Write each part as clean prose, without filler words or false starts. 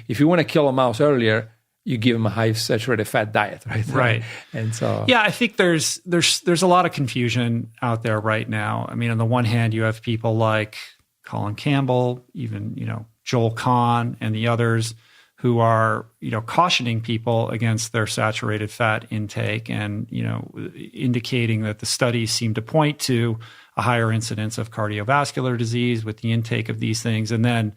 if you want to kill a mouse earlier, you give them a high saturated fat diet, right? Right. And so, yeah, I think there's a lot of confusion out there right now. I mean, on the one hand, you have people like Colin Campbell, even, Joel Kahn and the others who are, cautioning people against their saturated fat intake and, indicating that the studies seem to point to a higher incidence of cardiovascular disease with the intake of these things. And then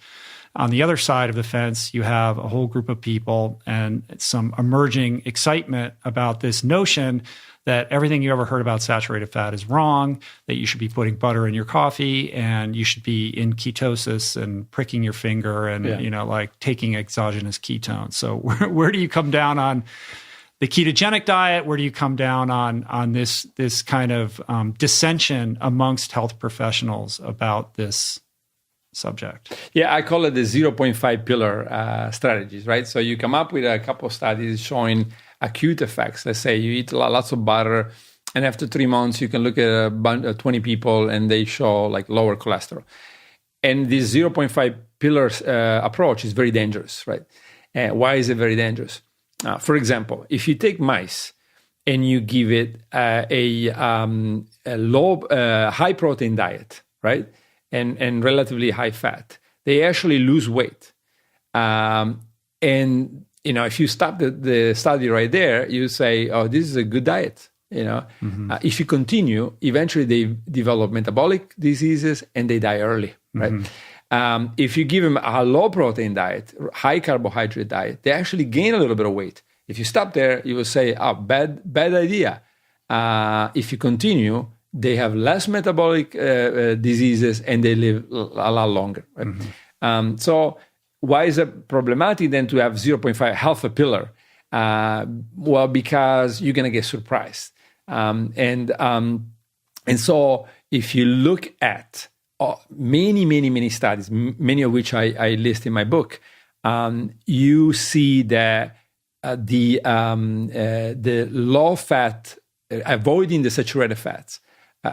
on the other side of the fence, you have a whole group of people and some emerging excitement about this notion that everything you ever heard about saturated fat is wrong, that you should be putting butter in your coffee and you should be in ketosis and pricking your finger and, like taking exogenous ketones. So where do you come down on the ketogenic diet? Where do you come down on this kind of dissension amongst health professionals about this subject? Yeah, I call it the 0.5 pillar strategies, right? So you come up with a couple of studies showing acute effects. Let's say you eat lots of butter, and after 3 months, you can look at a bunch of 20 people and they show like lower cholesterol. And this 0.5 pillars approach is very dangerous, right? Why is it very dangerous? For example, if you take mice and you give it a high protein diet, right? And relatively high fat, they actually lose weight. And, if you stop the study right there, you say, oh, this is a good diet. If you continue, eventually they develop metabolic diseases and they die early, right? If you give them a low protein diet, high carbohydrate diet, they actually gain a little bit of weight. If you stop there, you will say, oh, bad idea. If you continue, they have less metabolic diseases and they live a lot longer. Right? So why is it problematic then to have 0.5 half a pillar? Well, because you're going to get surprised. And so if you look at many studies, many of which I list in my book, you see that the low fat, avoiding the saturated fats,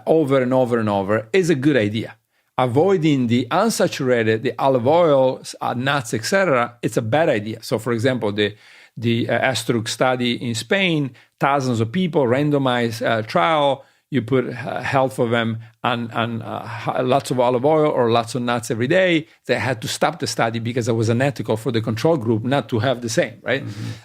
over and over and over is a good idea. Avoiding the unsaturated, the olive oils, nuts, etc., it's a bad idea. So, for example, the Astruc study in Spain, thousands of people, randomized trial, you put half of them on lots of olive oil or lots of nuts every day. They had to stop the study because it was unethical for the control group not to have the same, right?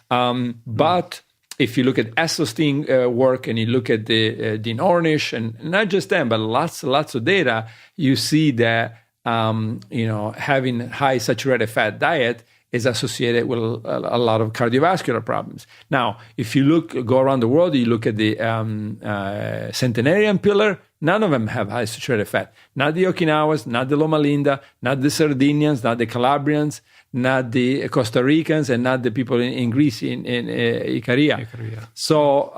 But if you look at Esselstyn work and you look at the Dean Ornish, and not just them, but lots of data, you see that having high saturated fat diet is associated with a lot of cardiovascular problems. Now, if you go around the world, you look at the centenarian pillar, none of them have high saturated fat. Not the Okinawas, not the Loma Linda, not the Sardinians, not the Calabrians, not the Costa Ricans, and not the people in Greece, in Icaria. So,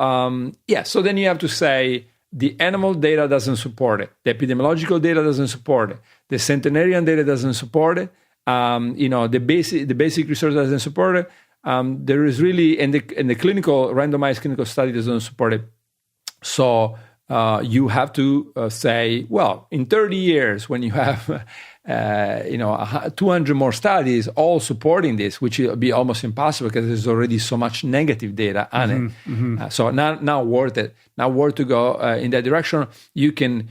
so then you have to say the animal data doesn't support it. The epidemiological data doesn't support it. The centenarian data doesn't support it. The basic research doesn't support it. There is really, and the randomized clinical study doesn't support it. So you have to say, well, in 30 years, when you have 200 more studies all supporting this, which will be almost impossible because there's already so much negative data on it. So not worth it. Not worth to go in that direction. You can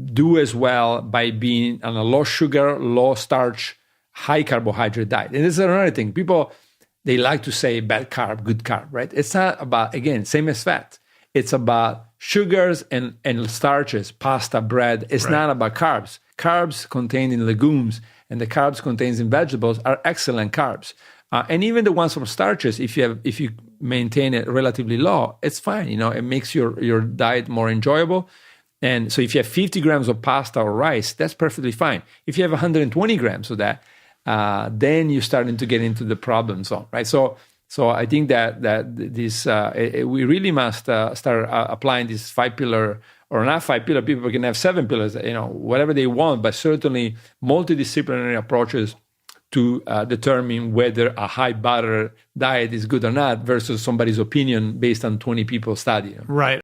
do as well by being on a low sugar, low starch, high carbohydrate diet. And this is another thing. People, they like to say bad carb, good carb, right? It's not about, again, same as fat. It's about sugars and starches, pasta, bread. It's not about carbs. Carbs contained in legumes and the carbs contained in vegetables are excellent carbs. And even the ones from starches, if you maintain it relatively low, it's fine. It makes your diet more enjoyable. And so if you have 50 grams of pasta or rice, that's perfectly fine. If you have 120 grams of that, then you're starting to get into the problem zone, right? So I think that this we really must start applying this 5 pillar, or not 5 pillar. People can have 7 pillars, whatever they want, but certainly multidisciplinary approaches to determine whether a high butter diet is good or not versus somebody's opinion based on 20 people study. Right.